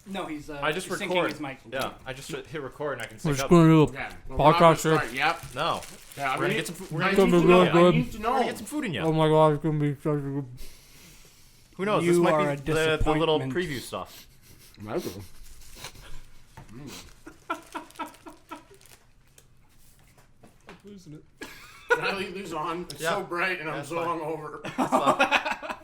No, he's I just syncing record. his mic. Yeah, I just hit record and I can We're sync just up. going to do a Okay. Well, podcast we're not here. gonna start. Yep. No. Yeah, We're gonna get some. We're I gonna need get to some know. food. I good. need to We're gonna know. get some food in Oh you. my god, it's going to be such a good... Who knows? You This might are be a the little disappointment. preview stuff. Michael. I'm losing it. Can I leave these on? It's Yeah. so bright and I'm That's so fine. hungover.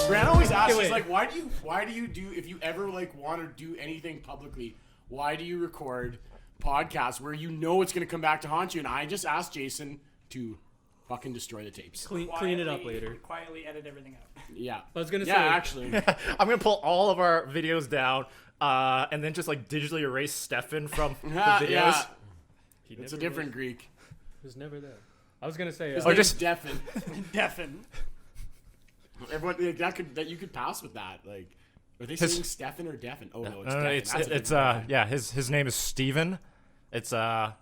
Grant always asks, he's like, why do you do, if you ever like want to do anything publicly, why do you record podcasts where you know it's going to come back to haunt you? And I just asked Jayson to fucking destroy the tapes. Clean it up later. Quietly edit everything out. Yeah. I was going to say... Yeah, actually. I'm gonna pull all of our videos down, and then just like digitally erase Stefan from the videos. Yeah. He It's a never different Greek. was never there. I was going to say... His Or name's just- Stefan. Deafened. Everyone like, that you could pass with that. Like, are they His- saying Stefan or Deafin? Oh no, it's No, Deafin. no, it's That's a different yeah. His name is Steven. It's a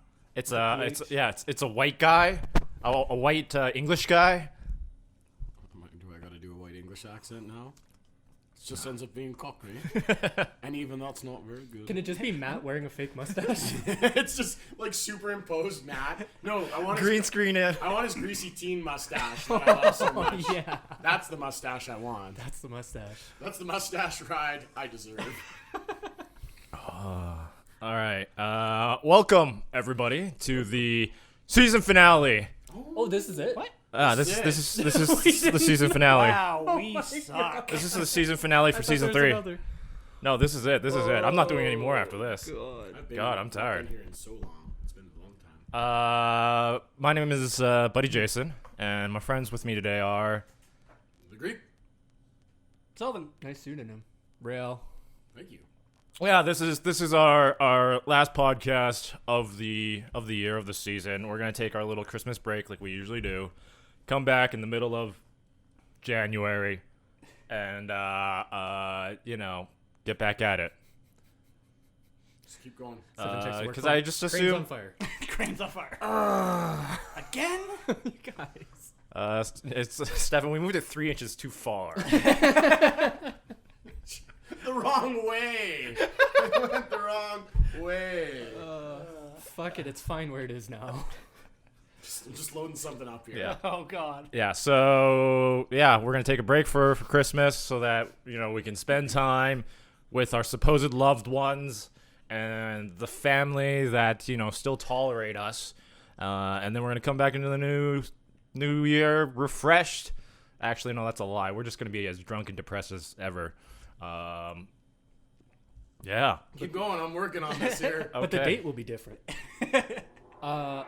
white guy, a white English guy. Do I gotta do a white English accent now? It just ends up being Cockney, and even that's not very good. Can it just be Matt wearing a fake mustache? It's just like superimposed Matt. No, I want Green his, screen it. I want his greasy teen mustache that I love so much. Yeah. That's the mustache I want. That's the mustache. That's the mustache ride I deserve. All right. Welcome everybody to the season finale. Oh, this is it? What? This is the season finale. Wow, we suck. This is the season finale for season 3. No, this is it. This is it. I'm not doing any more after this. God, I'm tired. I've been here in so long. It's been a long time. My name is Buddy Jayson, and my friends with me today are. The Greek. Sylvan. Nice pseudonym. Rheal. Thank you. Yeah, this is our last podcast of the year of the season. We're gonna take our little Christmas break like we usually do, come back in the middle of January, and get back at it. Just keep going. Because I just Crane's assume on fire. Crane's on fire. Again? You guys. it's Stefan. We moved it 3 inches too far. The wrong way. We went the wrong way. Fuck it, it's fine where it is now. I'm just loading something up here. Yeah. Oh, God. Yeah, so we're gonna take a break for Christmas so that we can spend time with our supposed loved ones and the family that still tolerate us, and then we're gonna come back into the new year refreshed. Actually, no, that's a lie. We're just gonna be as drunk and depressed as ever. Yeah. Keep going. I'm working on this here. But the Okay. date will be different. Oh,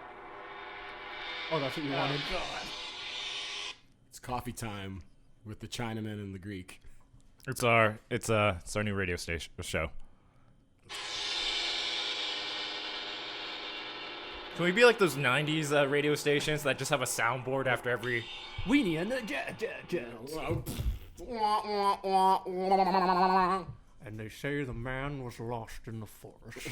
that's what you wanted? God. It's coffee time with the Chinaman and the Greek. It's our new radio station show. Can we be like those 90s radio stations that just have a soundboard after every... Weenie and the Jet. And they say the man was lost in the forest.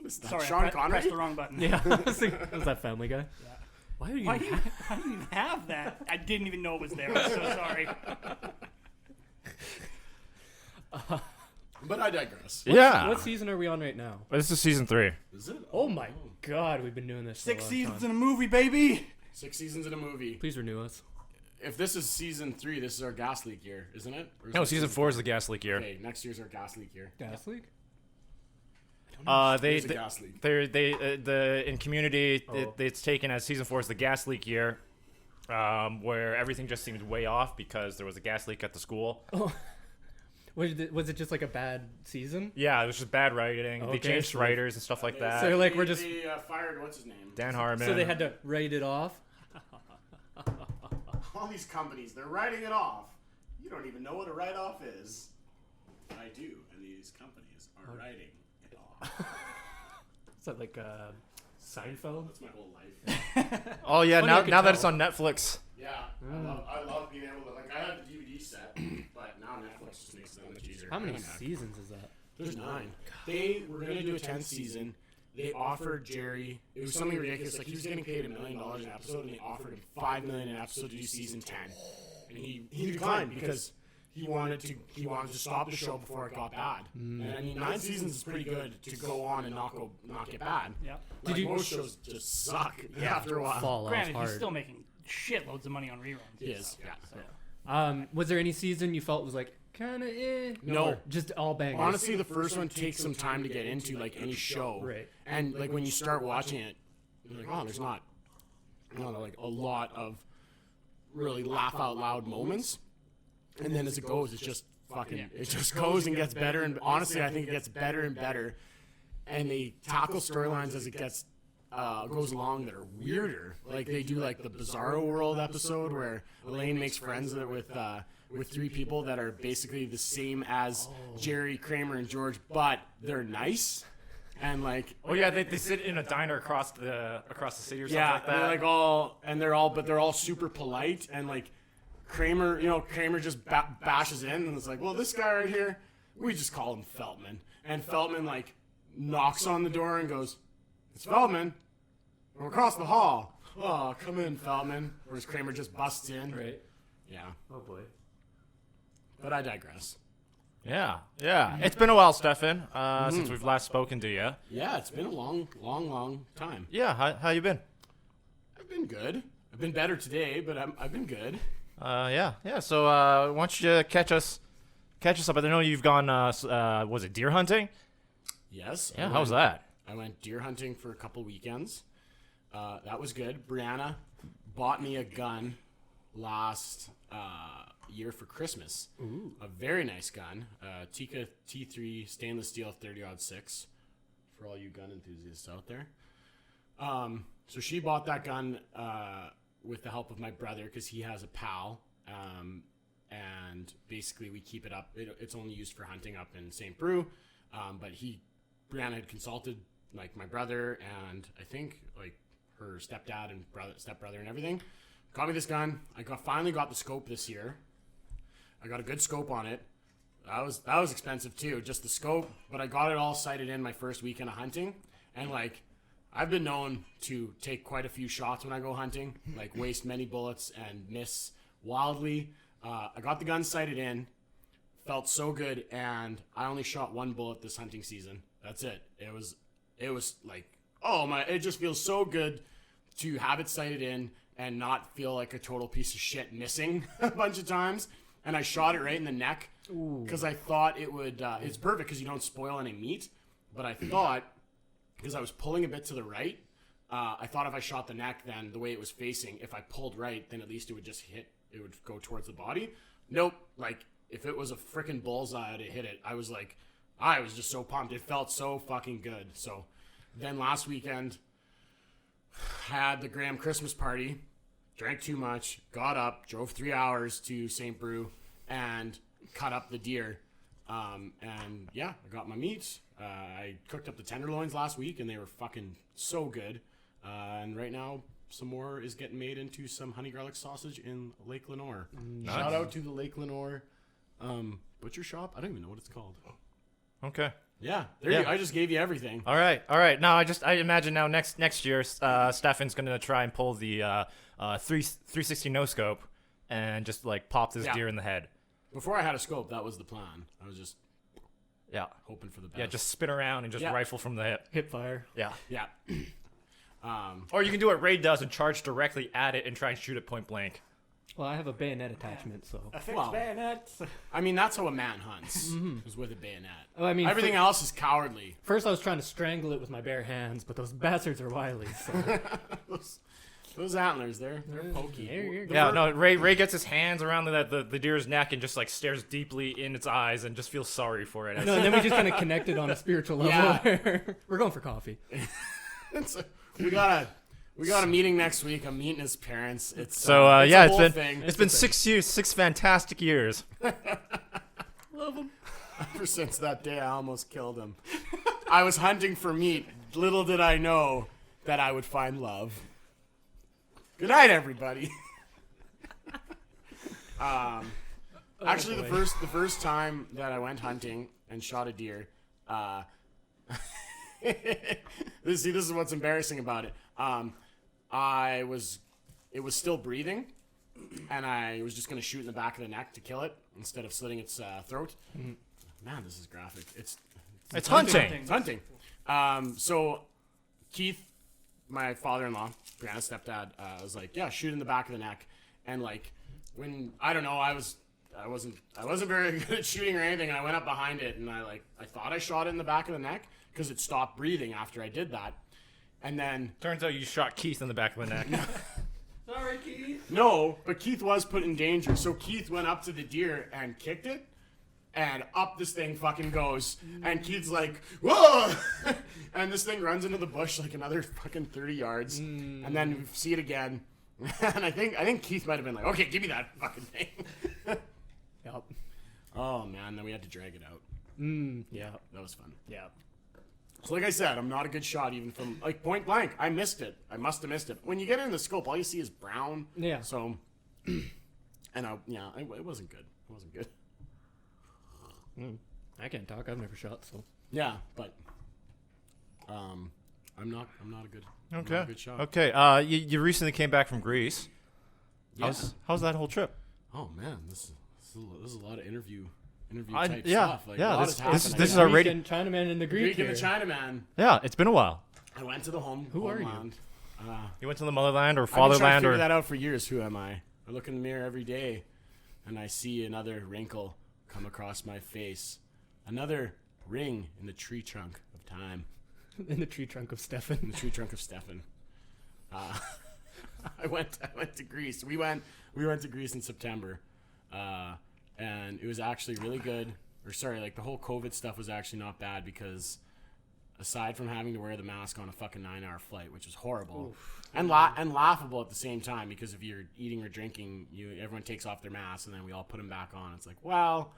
Sorry, Sean I Connery? pressed the wrong button. Yeah. Was that Family Guy? Yeah. Why are you... Why do you even have that? I didn't even know it was there. I'm so sorry. But I digress. Yeah. What season are we on right now? This is season 3. Is it? Oh my god, we've been doing this for a 6 long seasons time. in a movie, baby. 6 seasons in a movie. Please renew us. If this is season 3, this is our gas leak year, isn't it? Or is No, this season 4 is the gas leak year. Okay, next year's our gas leak year. Gas leak? They It's a gas leak. in Community Oh. it's taken as season 4 is the gas leak year, where everything just seemed way off because there was a gas leak at the school. Oh. Was it just like a bad season? Yeah, it was just bad writing. They Okay, changed so- writers and stuff like that. So like we're just They fired, what's his name? Dan Harmon. so they had to write it off. All these companies, they're writing it off. You don't even know what a write-off is. I do, and these companies are writing it that like Seinfeld? That's my whole life. Oh yeah, Funny, I now could that tell. it's on Netflix. Yeah, I love being able to, like, I had the DVD set, but now Netflix just makes it that much easier. How many I'm back. seasons is that? There's 9. They were going to do a 10th season. They offered Jerry, it was something ridiculous, like he was getting paid $1 million an episode, and they offered him $5 million an episode to do season 10. And he declined because he wanted to stop the show before it got bad. And I mean, 9 seasons is pretty good to go on and not get bad. Yeah. Like, most shows just suck after a while. Fall off Granted, hard. he's still making shitloads of money on reruns. He is, yeah. So. Was there any season you felt was like kind of No. Or just all bangers? Honestly, the first one takes some time to get into, like any show. Right. And like when you start watching it, you're like, oh, there's not like a lot of really laugh out loud moments. And then as it goes, it's just fucking, it just goes and gets better. And honestly, I think it gets better and better. And they tackle storylines as it gets goes along that are weirder. Like they do like the Bizarro World episode where Elaine makes friends with 3 people that are basically the same as Jerry, Kramer, and George, but they're nice. And like, Oh yeah, they sit in a diner across the city or something yeah, like that. they're like they're all super polite. And like Kramer just bashes in and it's like, well, this guy right here, we just call him Feltman. And Feltman like knocks on the door and goes, it's Feldman. We're across the hall. Oh, come in, Feldman. Whereas Kramer just busts in. Right. Yeah. Oh boy. But I digress. Yeah. It's been a while, Stefan, since we've last spoken to you. Yeah, it's been a long time. Yeah, how you been? I've been good. I've been better today, but I've been good. Yeah. So why don't you catch us up? I know you've gone. Was it deer hunting? Yes. Yeah. How's that? I went deer hunting for a couple weekends. That was good. Brianna bought me a gun last year for Christmas. Ooh. A very nice gun. Tikka T3 stainless steel 30-06 for all you gun enthusiasts out there. So she bought that gun with the help of my brother because he has a pal. And basically we keep it up. It's only used for hunting up in St. Brew. But Brianna had consulted like my brother and I think like her stepdad and stepbrother and everything. Got me this gun. I finally got the scope this year. I got a good scope on it. That was expensive too, just the scope. But I got it all sighted in my first weekend of hunting. And like, I've been known to take quite a few shots when I go hunting, like waste many bullets and miss wildly. I got the gun sighted in, felt so good, and I only shot 1 bullet this hunting season. That's it. It was like, it just feels so good to have it sighted in and not feel like a total piece of shit missing a bunch of times. And I shot it right in the neck because I thought it would, it's perfect because you don't spoil any meat. But I thought, because I was pulling a bit to the right, I thought if I shot the neck, then the way it was facing, if I pulled right, then at least it would just hit, it would go towards the body. Nope. Like, if it was a freaking bullseye, I'd have hit it. I was just so pumped. It felt so fucking good. So then last weekend, had the Graham Christmas party, drank too much, got up, drove 3 hours to St. Brew, and cut up the deer. And yeah, I got my meat. I cooked up the tenderloins last week, and they were fucking so good. And right now, some more is getting made into some honey garlic sausage in Lake Lenore. Nice. Shout out to the Lake Lenore butcher shop. I don't even know what it's called. Okay. Yeah, there you go. I just gave you everything. All right. Now I imagine now next year, Stefan's gonna try and pull the 360 no scope and just like pop this deer in the head. Before I had a scope, that was the plan. I was just hoping for the best. Yeah, just spin around and just rifle from the hip. Hip fire. Yeah. Yeah. Or you can do what Ray does and charge directly at it and try and shoot it point blank. Well, I have a bayonet attachment, so. A fixed Well, bayonet. I mean, that's how a man hunts, is with a bayonet. Oh, I mean, Everything else is cowardly. First, I was trying to strangle it with my bare hands, but those bastards are wily. So. Those antlers, they're pokey. Yeah, no, Ray gets his hands around the deer's neck and just like stares deeply in its eyes and just feels sorry for it. No, and then we just kind of connected on a spiritual level. Yeah. Where we're going for coffee. We got a meeting next week. I'm meeting his parents. It's So a yeah, whole thing. it's been 6 years, 6 fantastic years. Love them. Ever since that day, I almost killed him. I was hunting for meat, little did I know that I would find love. Good night, everybody. Actually, the first time that I went hunting and shot a deer, this is what's embarrassing about it. It was still breathing, and I was just gonna shoot in the back of the neck to kill it instead of slitting its throat. Mm-hmm. Man, this is graphic. It's hunting. It's hunting. So Keith, my father-in-law, Brianna's stepdad, was like, yeah, shoot in the back of the neck. And like, when, I don't know, I wasn't very good at shooting or anything. And I went up behind it and I thought I shot it in the back of the neck because it stopped breathing after I did that. And then Turns out you shot Keith in the back of the neck. Sorry, Keith. no, but Keith was put in danger. So Keith went up to the deer and kicked it. And up this thing fucking goes. And Keith's like, whoa! And this thing runs into the bush like another fucking 30 yards. And then we see it again. And I think Keith might have been like, okay, give me that fucking thing. Yep. Oh, man. Then we had to drag it out. Yeah. That was fun. Yeah. So like I said, I'm not a good shot even from, like, point blank. I missed it. I must have missed it. When you get in the scope, all you see is brown. Yeah. So, and it wasn't good. It wasn't good. I can't talk. I've never shot, so. Yeah, but I'm not a good I'm not a good shot. Okay. You recently came back from Greece. Yeah. How's that whole trip? Oh man, this is a lot of interview I- type yeah, stuff. Like, yeah, a lot this- has this- happened. this is our Greek radio- and Chinaman and the Greek Greek and the here. Chinaman. Yeah, it's been a while. I went to the Who are you? homeland. You went to the motherland or I've been trying to fatherland figure or that out for years. Who am I? I look in the mirror every day, and I see another wrinkle come across my face. Another ring in the tree trunk of time. In the tree trunk of In Stefan. the tree trunk of Stefan. I went to Greece. We went to Greece in September, and it was actually really good. Or sorry, like the whole COVID stuff was actually not bad because aside from having to wear the mask on a fucking 9-hour flight, which was horrible and laughable at the same time because if you're eating or drinking, everyone takes off their masks and then we all put them back on. It's like, well,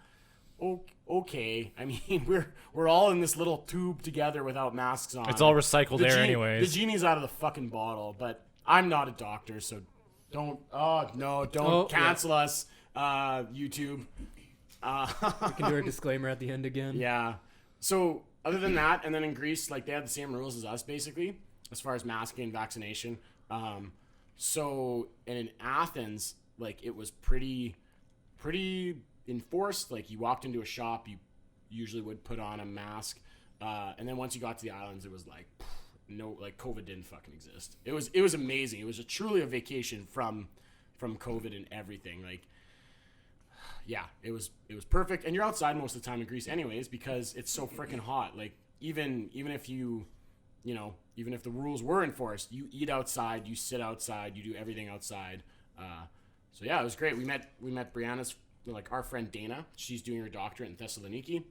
okay. I mean, we're all in this little tube together without masks on. it's all recycled air anyways. The genie's out of the fucking bottle, but I'm not a doctor, so don't cancel us, YouTube. We can do our disclaimer at the end again. Yeah. So other than that, and then in Greece, like they had the same rules as us basically, as far as masking and vaccination. So and in Athens, like it was pretty enforced. Like you walked into a shop, you usually would put on a mask, and then once you got to the islands, it was like no, like COVID didn't fucking exist. It was amazing. It was truly a vacation from COVID and everything. Like. Yeah, it was perfect, and you're outside most of the time in Greece, anyways, because it's so freaking hot. Like even if even if the rules were enforced, you eat outside, you sit outside, you do everything outside. So yeah, it was great. We met Brianna's our friend Dana. She's doing her doctorate in Thessaloniki.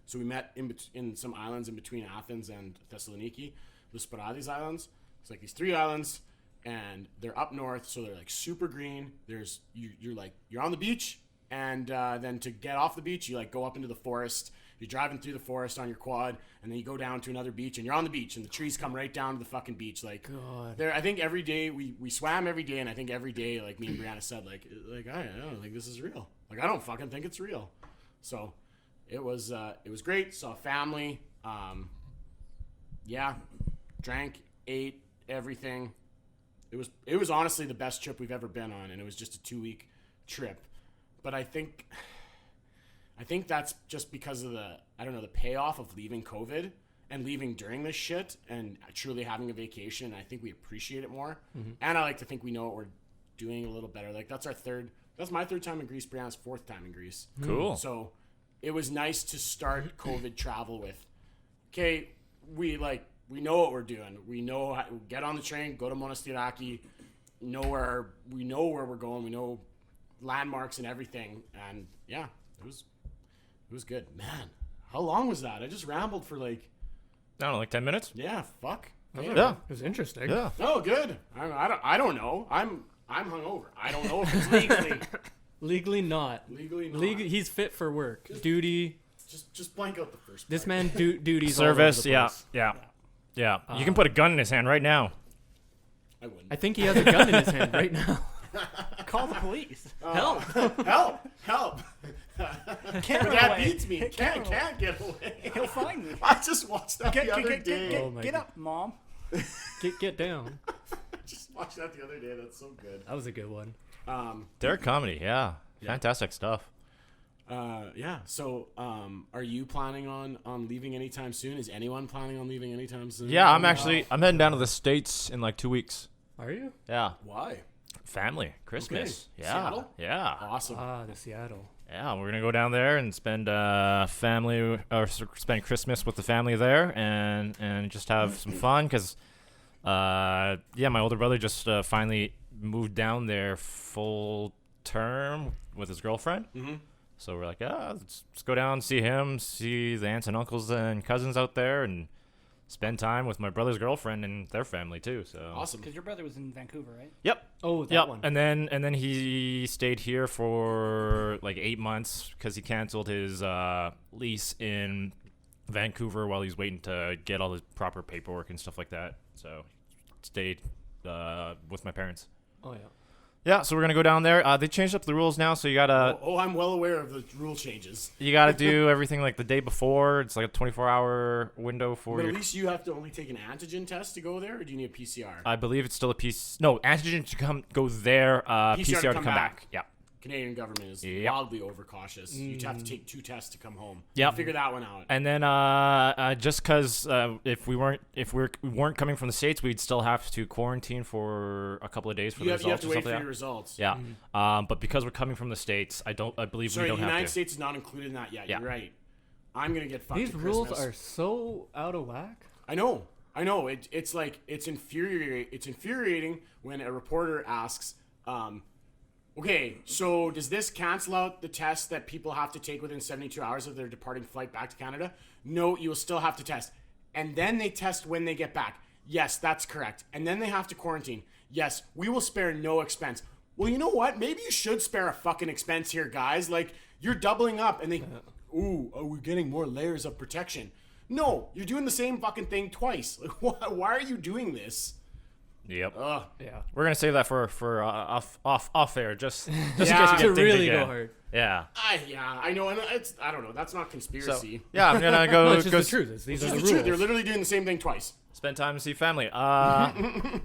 So we met in some islands in between Athens and Thessaloniki, the Sporades Islands. It's like these 3 islands, and they're up north, so they're like super green. There's you're on the beach. And then to get off the beach, you go up into the forest. You're driving through the forest on your quad, and then you go down to another beach, and you're on the beach, and the trees come right down to the fucking beach. God. There, I think every day we swam every day, and I think every day, like me and Brianna said, I don't think this is real. Like I don't fucking think it's real. So it was great. Saw family. Yeah, drank, ate everything. It was honestly the best trip we've ever been on, and it was just a 2-week trip. But I think that's just because of the payoff of leaving COVID and leaving during this shit and truly having a vacation. I think we appreciate it more. Mm-hmm. And I like to think we know what we're doing a little better. Like that's my 3rd time in Greece, Brianna's 4th time in Greece. Cool. So it was nice to start COVID travel with, okay, we know what we're doing. We know how to get on the train, go to Monastiraki, we know where we're going. We know landmarks and everything, and yeah, it was good. Man, how long was that? I just rambled for I don't know, 10 minutes. Yeah, fuck. Yeah, It was interesting. yeah. Oh, good. I don't know. I'm hungover. I don't know if it's legally. Legally not. Legally not. He's fit for work. Duty. Just blank out the first. This part. man duties Service. all over the place. Yeah. Yeah, you can put a gun in his hand right now. I wouldn't. I think he has a gun in his hand right now. Call the police. Help! Help! Can't My run dad away. beats me. Can't get away. He'll find me. I just watched that the other day. Oh my Get God. up, mom. Get down. Just watched that the other day. That's so good. That was a good one. Derek comedy, yeah. Fantastic stuff. Yeah. So, are you planning on leaving anytime soon? Is anyone planning on leaving anytime soon? Yeah, I'm heading down to the States in like 2 weeks. Are you? Yeah, Why? family, Christmas. Okay. Yeah, Seattle? yeah, Awesome. The Seattle. yeah. We're gonna go down there and spend spend Christmas with the family there, and just have some fun. Cause, my older brother just finally moved down there full term with his girlfriend. Mm-hmm. So we're like, let's go down, see him, see the aunts and uncles and cousins out there, and spend time with my brother's girlfriend and their family too. So Awesome. Because your brother was in Vancouver, right? Yep. Oh, that Yep. one. And then he stayed here for like 8 months because he canceled his lease in Vancouver while he's waiting to get all the proper paperwork and stuff like that. So stayed with my parents. Oh yeah. Yeah, so we're gonna go down there. They changed up the rules now, so you gotta I'm well aware of the rule changes. do everything like the day before. It's like a 24-hour window for But your. at least you have to only take an antigen test to go there, or do you need a PCR? I believe it's still a piece. No, antigen to go there. PCR to come back. Yeah. Canadian government is Yep. wildly overcautious. You'd have to take 2 tests to come home. Yep. Figure that one out. And then just because if we weren't coming from the States, we'd still have to quarantine for a couple of days for You the have results to or wait something. for your results. Yeah. But because we're coming from the States, I believe Sorry, we the don't have United to. States is not included in that yet. Yeah. You're right. I'm gonna get fucked. These at rules Christmas. are so out of whack. I know. It's like it's infuriating when a reporter asks, okay, so does this cancel out the test that people have to take within 72 hours of their departing flight back to Canada? No, you will still have to test. And then they test when they get back. Yes, that's correct. And then they have to quarantine. Yes, we will spare no expense. Well, you know what? Maybe you should spare a fucking expense here, guys. Like, you're doubling up and we're getting more layers of protection. No, you're doing the same fucking thing twice. Like, why are you doing this? Yep. Yeah. We're gonna save that for off air, just in Yeah. case we get To dinged really again. go hard. Yeah. I know, and I don't know. That's not So conspiracy. yeah, I'm gonna go No, it's just go the truth. These are It's the the truth. rules. They're literally doing the same thing twice. spend time and see family. Chinese.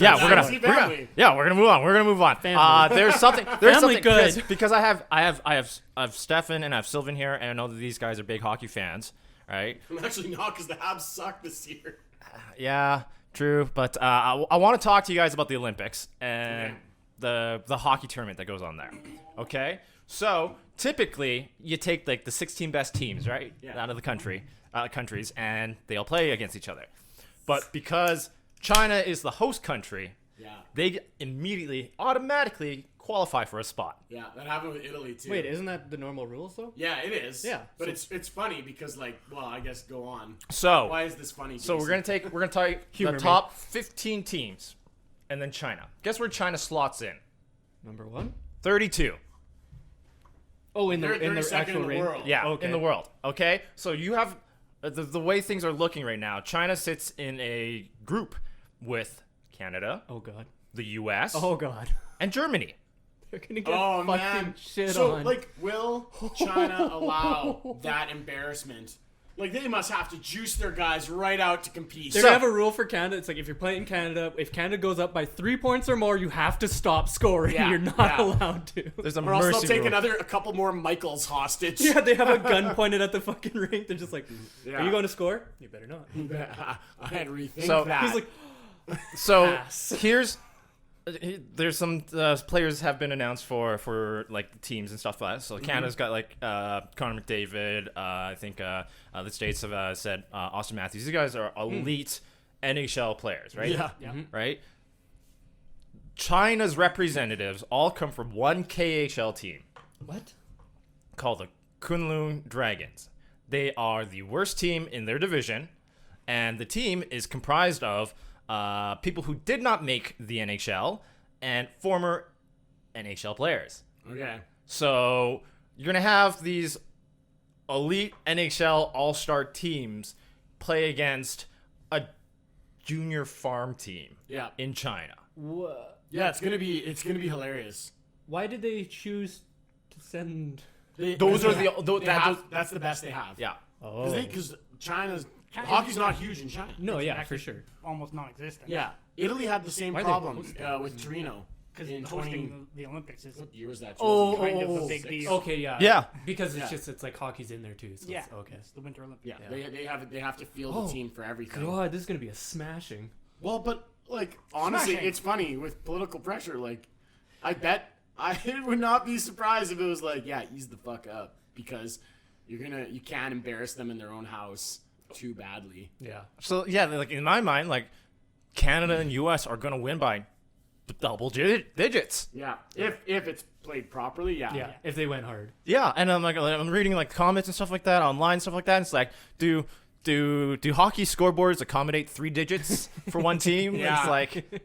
Yeah, we're gonna, See we're gonna family. yeah, we're gonna move on. We're gonna move on. Family. There's something Family good. because I have Stefan and I have Sylvan here, and I know that these guys are big hockey fans, right? I'm actually not, because the Habs suck this year. Yeah, true. But I want to talk to you guys about the Olympics and the hockey tournament that goes on there. Okay, so typically you take like the 16 best teams, right, Yeah. out of the countries, and they all play against each other. But because China is the host country, Yeah. they immediately, automatically qualify for a spot. Yeah, that happened with Italy too. Wait, isn't that the normal rules though? Yeah, it is. Yeah, But so- it's funny because, like, well, I guess go on. So Why is this funny? So we're Jason? gonna take Humor the me. top 15 teams, and then China. Guess where China slots in? Number 1. 32. Oh, in They're the 32nd actual in the range. world. Yeah, Okay. in the world. Okay, so you have the way things are looking right now. China sits in a group with Canada, Oh god. the U.S., Oh god. and Germany. They're gonna get Oh fucking man. shit So on. like, will China allow that embarrassment? Like, they must have to juice their guys right out to compete. They're gonna have a rule for Canada. It's like if you're playing Canada, if Canada goes up by 3 points or more, you have to stop scoring. Yeah, You're not yeah. allowed to. There's a or else they'll mercy take rule. a couple more Michaels hostage. Yeah, they have a gun pointed at the fucking rink. They're just like, Yeah. "Are you going to score? You better not." I had to rethink So- that. He's like, So Pass. there's some players have been announced for like the teams and stuff like that. So Canada's got like Connor McDavid. I think the States have said Austin Matthews. These guys are elite NHL players, right? Yeah. Right. China's representatives all come from one KHL team "What? called the Kunlun Dragons. They are the worst team in their division, and the team is comprised of people who did not make the NHL and former NHL players. Okay. So you're going to have these elite NHL all-star teams play against a junior farm team Yeah. in China. Yeah, it's gonna be hilarious. Why did they choose to send? Those are That's the best they have. yeah. Oh, Because hockey's not huge in China. no, yeah, for Actually, sure. almost non-existent. Yeah, Italy had the same Why are they problem hosting? with Torino. because in hosting the Olympics is What year was that? kind of a big 2006? deal. Okay, yeah. Yeah. Because Yeah. it's like hockey's in there too. So Yeah, it's, okay. it's the Winter Olympics. Yeah, Yeah. they have to field Oh, a team for everything. God, this is gonna be a smashing. Well, but like honestly, Smashing. it's funny with political pressure. Like, I bet I would not be surprised if it was like, yeah, ease the fuck up because you can't embarrass them in their own house too badly. Yeah. So yeah, like in my mind, like Canada and U.S. are gonna win by double digits. Yeah, if it's played properly, yeah. Yeah. If they went hard. Yeah, and I'm reading like comments and stuff like that online, stuff like that. And it's like, do hockey scoreboards accommodate 3 digits for one team? Yeah. It's like,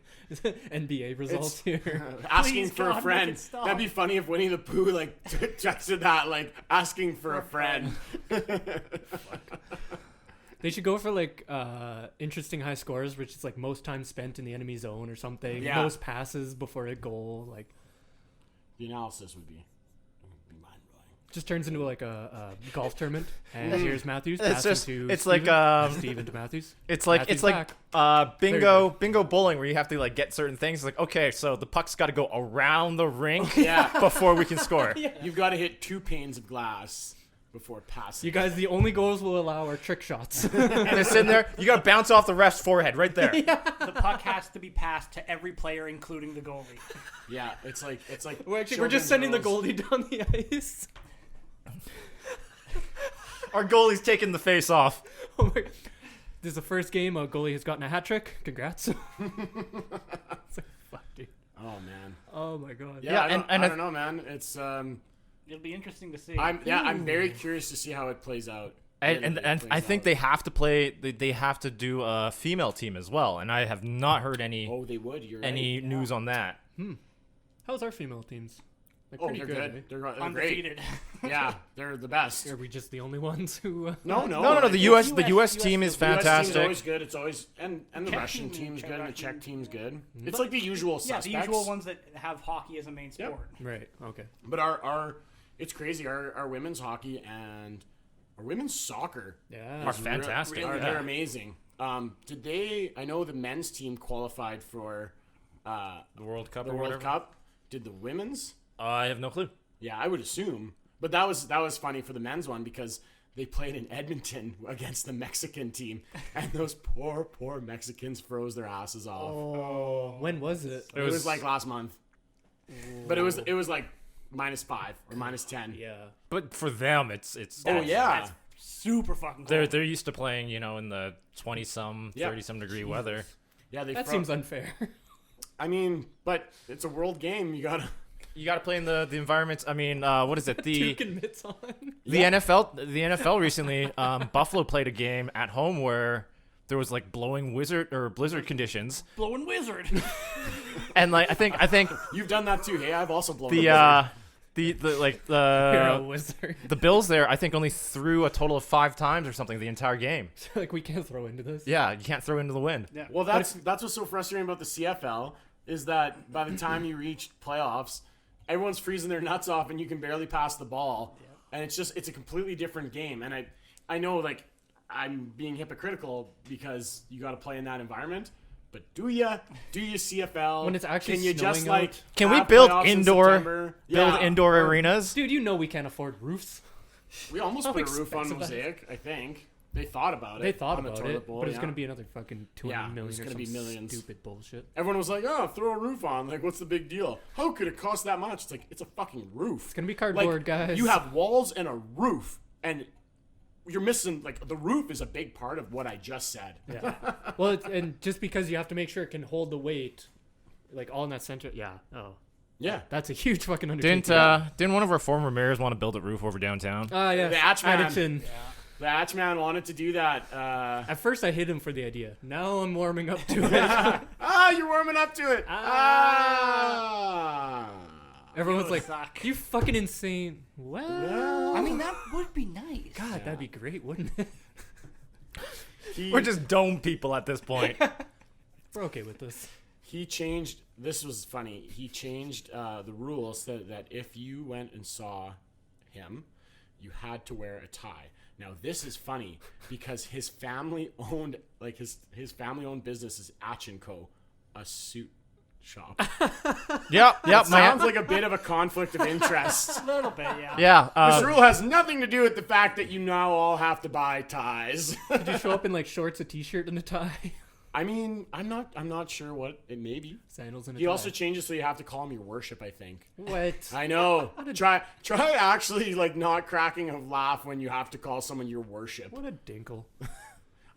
NBA results here. Asking Please, for God, a make friend. it stop. That'd be funny if Winnie the Pooh like texted that like asking for a friend. They should go for like interesting high scores, which is like most time spent in the enemy zone or something. Yeah. Most passes before a goal. Like The analysis would be mind blowing. just turns into like a golf tournament. And here's Matthews. It's passing just- to it's Steven, like, Steven to Matthews. it's like Matthews bingo bowling where you have to like get certain things. It's like, okay, so the puck's got to go around the rink Yeah. before we can score. You've got to hit 2 panes of glass before passing. You guys, the only goals we'll allow are trick shots. And they're sitting there. You got to bounce off the ref's forehead right there. The puck has to be passed to every player, including the goalie. Yeah, it's like We're just children's sending the rules. goalie down the ice. Our goalie's taking the face off. Oh my! This is the first game a goalie has gotten a hat trick. Congrats. It's like, fuck, dude. Oh man. Oh my god. Yeah, Yeah, I don't, and I I- don't know, man. It's It'll be interesting to see. I'm very curious to see how it plays out. And I think they have to play. They have to do a female team as well. And I have not heard any they would. You're any right. news on that. How's our female teams? Like, Oh, pretty they're good. good. Eh? They're great. Undefeated. Yeah, they're the best. Are we just the only ones who? No. No. The US U.S. team is The US team's fantastic. always good. It's always and the Czech Russian team, team's Czech good and the Russian. Czech team's good. It's like the usual Yeah, suspects. the usual ones that have hockey as a main Yep. sport. Right. Okay. But our it's crazy. Our women's hockey and our women's soccer Yeah. Are fantastic. They're amazing. Today I know the men's team qualified for The World Cup the or World whatever. Cup. Did the women's? I have no clue. Yeah, I would assume. But that was funny for the men's one because they played in Edmonton against the Mexican team, and those poor Mexicans froze their asses off. Oh. When was it? It was like last month, but it was like -5 or -10. Yeah. But for them, it's Oh yeah, That's super fucking they're cool. used to playing, in the 20-some, Yeah. 30-some degree weather. yeah. They That fro- seems unfair. I mean, but it's a world game. You gotta. You got to play in the environments. I mean, what is it? Duke and mitts on. The NFL recently, Buffalo played a game at home where there was like blowing blizzard conditions, Blowing wizard. and like I think You've done that too. Hey, I've also blown. the a You're a wizard. the Bills there I think only threw a total of 5 times or something the entire game. Like we can't throw into this. Yeah, you can't throw into the wind. Yeah. Well, that's what's so frustrating about the CFL is that by the time you reach playoffs, everyone's freezing their nuts off and you can barely pass the ball, and it's a completely different game. And I know like I'm being hypocritical because you got to play in that environment. But do you CFL When it's actually can you just snowing like out? Can we have build playoffs in indoor September? Yeah. arenas? Dude, you know we can't afford roofs. We almost How put a roof on expensive that Mosaic. I think they thought about it. They thought on the about toilet it, bowl, but it's yeah. gonna be another fucking 200 Yeah, million it's or gonna some be millions. stupid bullshit. Everyone was like, "Oh, throw a roof on." Like, what's the big deal? How could it cost that much? It's like it's a fucking roof. It's gonna be cardboard, guys. You have walls and a roof, and you're missing like the roof is a big part of what I just said. Yeah. Well, and just because you have to make sure it can hold the weight, like all in that center. Yeah. Oh, Yeah. that's a huge fucking undertaking. Didn't one of our former mayors want to build a roof over downtown? Ah, yeah. The Atchman. Addison. The Hatchman wanted to do that. At first, I hit him for the idea. Now I'm warming up to it. You're warming up to it. Ah. Everyone's like, Suck. "You fucking insane." Well, I mean, that would be nice. God, that'd be great, wouldn't it? We're just dome people at this point. We're okay with this. He changed. This was funny. He changed the rules so that if you went and saw him, you had to wear a tie. Now this is funny because his family owned his family owned business is Co, a suit shop. Yep. Sounds like a bit of a conflict of interest. A little bit, yeah. Yeah. This rule has nothing to do with the fact that you now all have to buy ties. Did you show up in like shorts, a t-shirt, and a tie? I mean, I'm not sure what it may be. Sandals and a He tie. also changes so you have to call him your worship, I think. What? I know. Try actually like not cracking a laugh when you have to call someone your worship. What a dinkle.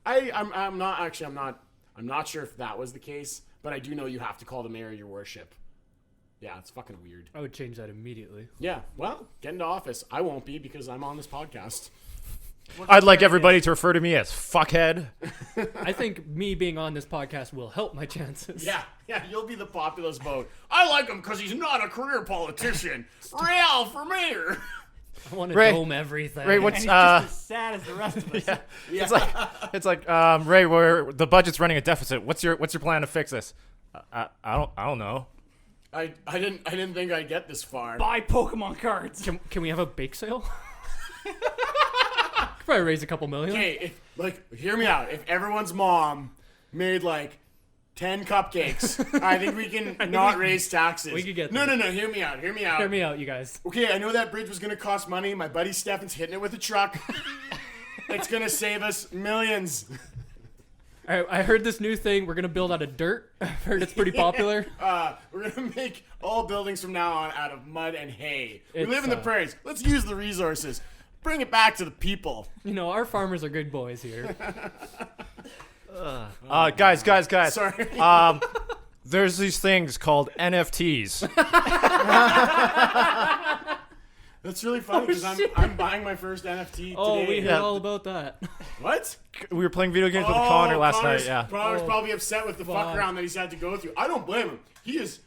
I'm not sure if that was the case, but I do know you have to call the mayor your worship. Yeah, it's fucking weird. I would change that immediately. Yeah, well, get into office. I won't be because I'm on this podcast. I'd like everybody to refer to me as fuckhead. I think me being on this podcast will help my chances. Yeah, you'll be the populist vote. I like him because he's not a career politician. Rheal for mayor. I want to Ray- dome everything. Ray, And what's he's just as sad as the rest of us. It's like Ray, the budget's running a deficit. What's your plan to fix this? I don't know. I didn't think I'd get this far. Buy Pokemon cards. Can we have a bake sale? Could probably raise a couple million. Okay, hear me out. If everyone's mom made like 10 cupcakes, I think we can not raise taxes. we could get No, there. Hear me out. Hear me out, you guys. Okay, I know that bridge was gonna cost money. My buddy Stefan's hitting it with a truck. It's gonna save us millions. I heard this new thing. We're gonna build out of dirt. I've heard it's pretty popular. We're gonna make all buildings from now on out of mud and hay. We It's, live in the prairies. Let's use the resources. Bring it back to the people. You know, our farmers are good boys here. Guys. Sorry. There's these things called NFTs. That's really funny because I'm buying my first NFT today. Oh, we heard Yeah. all about that. What? We were playing video games with Connor last Connor's- night. Yeah. Connor's probably upset with the fuck fuck. around that he's had to go through. I don't blame him. He is,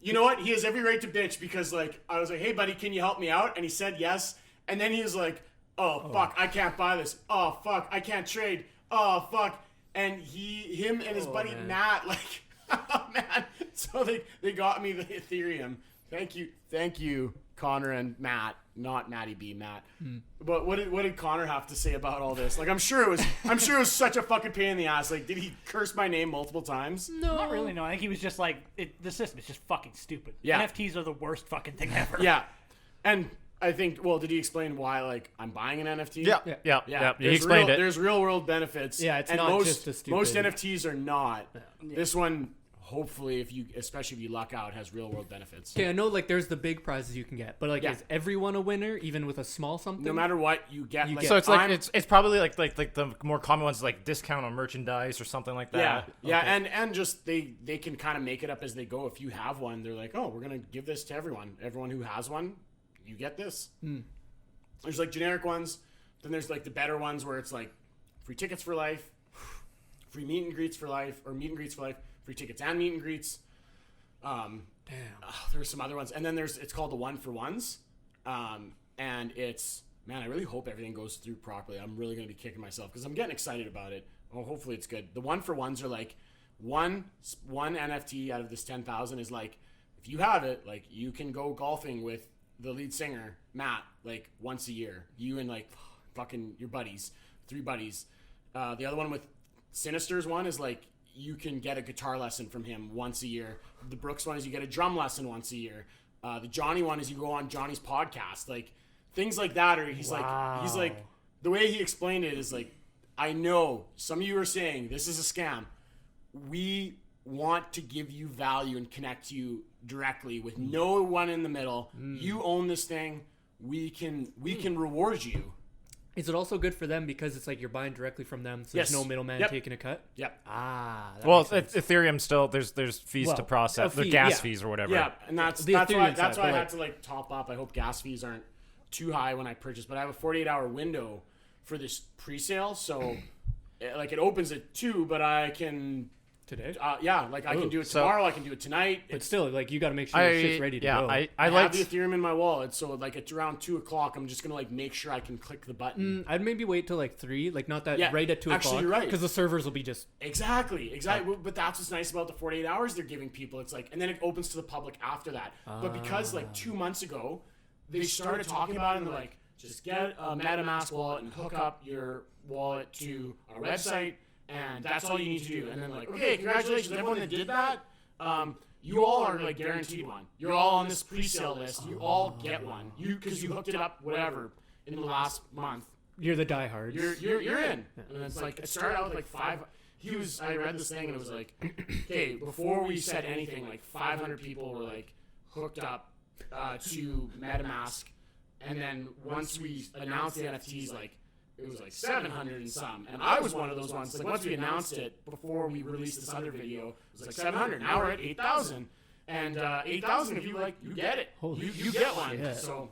you know what? He has every right to bitch because like I was like, hey buddy, can you help me out? And he said yes. And then he was like, oh fuck, I can't buy this. Oh fuck, I can't trade. Oh fuck. And him and his buddy man. Matt, like, oh man. So they got me the Ethereum. Thank you, Connor and Matt. Not Matty B, Matt. But what did Connor have to say about all this? Like, I'm sure it was such a fucking pain in the ass. Like, did he curse my name multiple times? No. Not really, no. I think he was just like, the system is just fucking stupid. Yeah. NFTs are the worst fucking thing ever. Yeah, and I think. Well, did he explain why? Like, I'm buying an NFT. Yeah. He There's explained it. There's real world benefits. Yeah, it's and not most, just a stupid- Most NFTs are not. This one, hopefully, especially if you luck out, has real world benefits. Okay, I know like there's the big prizes you can get, but like Yeah. is everyone a winner, even with a small something? No matter what you get, like, So it's like I'm- it's probably like the more common ones like discount on merchandise or something like that. Yeah, and just they can kind of make it up as they go. If you have one, they're like, oh, we're gonna give this to everyone who has one, you get this. There's like generic ones, then there's like the better ones where it's like free tickets for life, free meet and greets for life, or meet and greets for life, free tickets and meet and greets. There's some other ones, and then it's called the one for ones, and it's, man, I really hope everything goes through properly. I'm really gonna be kicking myself because I'm getting excited about it. Oh, hopefully it's good. The one for ones are like one NFT out of this 10,000 is like, if you have it, like you can go golfing with the lead singer Matt like once a year. You and like fucking your buddies, 3 buddies. The other one with Sinister's one is like you can get a guitar lesson from him once a year. The Brooks one is you get a drum lesson once a year. The Johnny one is you go on Johnny's podcast. Like things like that. Or he's like the way he explained it is like, I know some of you are saying this is a scam. We want to give you value and connect you directly with no one in the middle. You own this thing. We can reward you. Is it also good for them because it's like you're buying directly from them, so Yes. there's no middleman Yep. taking a cut? Yep. That Well, makes sense. Ethereum still there's fees to Well, process, a the fee, gas yeah. fees or whatever. Yeah, and that's The why Ethereum side, I but had to like top up. I hope gas fees aren't too high when I purchase, but I have a 48-hour window for this pre-sale, so like it opens at 2, but I can Today? Yeah, like I can do it tomorrow. I can do it tonight. But still, like, you got to make sure your shit's ready to go. I I like have the Ethereum in my wallet, so like it's around 2:00. I'm just gonna like make sure I can click the button. I'd maybe wait till like 3, like not that Yeah, right at 2 actually, o'clock. you're right. Because the servers will be just. Exactly. But that's what's nice about the 48 hours they're giving people. It's like, and then it opens to the public after that. But because like 2 months ago, they started talking about it and they're like, just get a MetaMask wallet and hook up your wallet to our website, and that's all you need to do. And then like, okay, congratulations, everyone that did that. You all are like guaranteed one. You're all on this pre-sale list. You all get one. Because you hooked it up, whatever, in the last month. You're the diehards. You're in. And it's like, it started out with like 5. I read this thing and it was like, okay, before we said anything, like 500 people were like hooked up to MetaMask, and then once we announced the NFTs, like it was like 700 and some, and I was one of those ones. Like once we announced it, before we released this other video, it was like 700. Now we're at 8,000, and 8,000. If you like, you get it. You get one. shit. So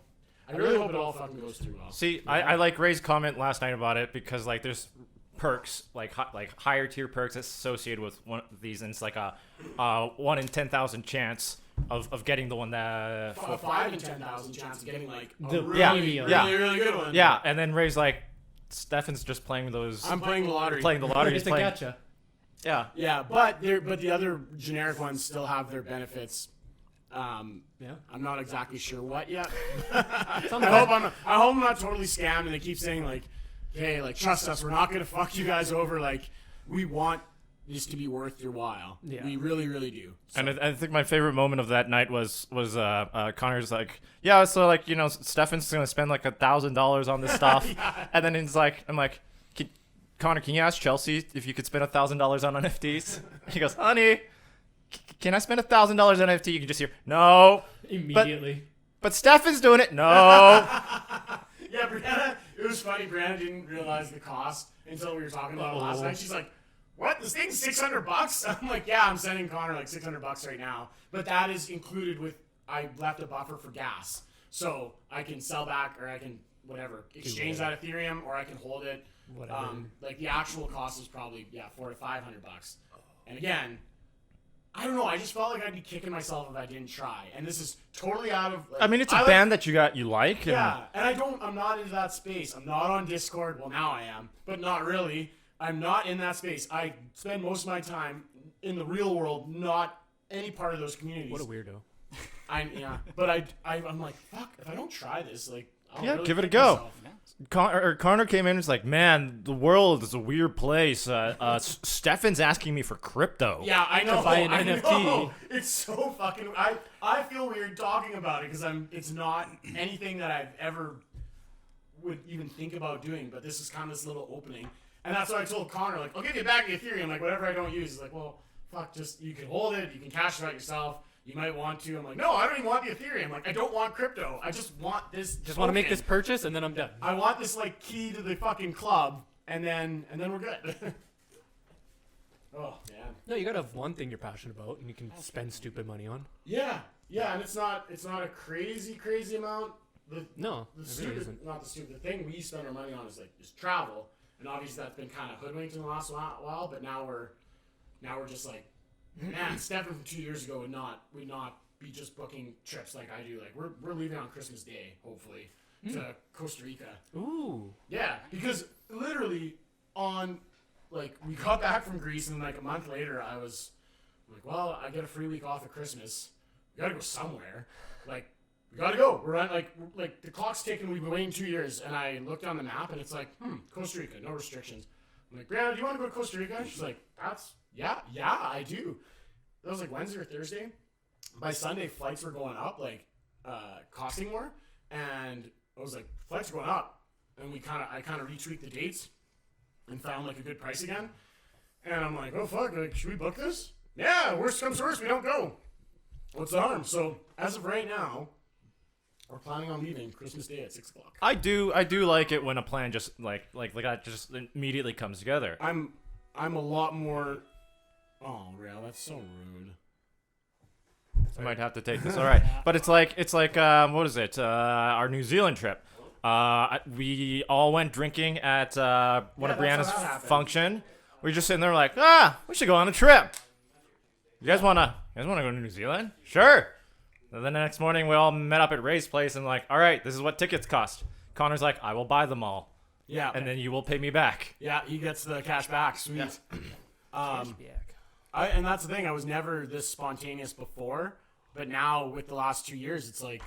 I really hope it all fucking goes through well. See, I like Ray's comment last night about it because like there's perks like higher tier perks associated with one of these, and it's like a 1 in 10,000 chance of getting the one that A 5 in 10,000 chance of getting like a The really, premium. really good one. yeah, and then Ray's like, Stefan's just playing those. I'm playing the lottery. Playing the lottery. He's It's a playing. gotcha. Yeah. Yeah, but the other generic ones still have their benefits. Yeah. I'm not exactly sure what yet. I hope I'm not totally scammed, and they keep saying like, hey, like trust us, we're not gonna fuck you guys over. Like we want this to be worth your while. Yeah. We really, really do. So, And I think my favorite moment of that night was Connor's like, yeah, so like, you know, Stefan's gonna spend like $1,000 on this stuff, and then he's like, I'm like, Connor, can you ask Chelsea if you could spend $1,000 on NFTs? He goes, honey, can I spend $1,000 on NFT? You can just hear, no. Immediately. But Stefan's doing it. No. yeah, Brianna. It was funny. Brianna didn't realize the cost until we were talking about it last night. She's like, what? This thing's $600? I'm like, yeah, I'm sending Connor like $600 right now. But that is included with, I left a buffer for gas. So I can sell back, or I can, whatever, exchange that Ethereum, or I can hold it. Whatever. Like the actual cost is probably, $400 to $500. And again, I don't know. I just felt like I'd be kicking myself if I didn't try. And this is totally out of. Like, I mean, it's a band that you like. And yeah, and I'm not into that space. I'm not on Discord. Well, now I am, but not really. I'm not in that space. I spend most of my time in the real world, not any part of those communities. What a weirdo. But I'm like, fuck. If I don't try this, like, I'll Yeah, really give it a kick go. myself. Connor came in and was like, man, the world is a weird place. Stefan's asking me for crypto. Yeah, I know. buy an I NFT. know. It's so fucking. I feel weird talking about it because it's not anything that I've ever would even think about doing. But this is kind of this little opening, and that's why I told Connor, like, I'll give you back the Ethereum, like whatever I don't use. He's like, well, fuck, just you can hold it, you can cash it out yourself. You might want to. I'm like, no, I don't even want the Ethereum. Like, I don't want crypto. I just want this. Just want to make this purchase, and then I'm done. I want this like key to the fucking club, and then we're good. Oh man. No, you gotta have one thing you're passionate about, and you can spend stupid money on. Yeah, and it's not a crazy amount. No, The it stupid, really isn't. not the stupid. The thing we spend our money on is travel, and obviously that's been kind of hoodwinked in the last while. But now we're just like, man, Stefan from 2 years ago would not be just booking trips like I do. Like we're leaving on Christmas Day, hopefully, to Costa Rica. Ooh. Yeah, because literally on, like, we got back from Greece, and like a month later, I'm like, well, I get a free week off at Christmas. We gotta go somewhere. Like, we gotta go. We're on, like the clock's ticking. We've been waiting 2 years, and I looked on the map, and it's like, Costa Rica, no restrictions. I'm like, Brianna, do you want to go to Costa Rica? She's like, yeah, I do. That was like Wednesday or Thursday. By Sunday, flights were going up, like, costing more, and I was like, flights are going up, and I kind of retweaked the dates and found like a good price again, and I'm like, oh fuck, like, should we book this? Yeah, worst comes to worst, we don't go. What's the harm? So as of right now, we're planning on leaving Christmas Day at 6 o'clock. I do like it when a plan just like that just immediately comes together. I'm a lot more. Oh, Rheal, that's so rude. I might have to take this. All right, but it's like what is it? Our New Zealand trip. We all went drinking at one of that's how Brianna's that happened. function. We were just sitting there like, we should go on a trip. You guys wanna go to New Zealand? Sure. And then the next morning, we all met up at Ray's place and like, all right, this is what tickets cost. Connor's like, I will buy them all, Yeah. and then you will pay me back. Yeah, he gets the cash back. Sweet. And that's the thing. I was never this spontaneous before, but now with the last 2 years, it's like,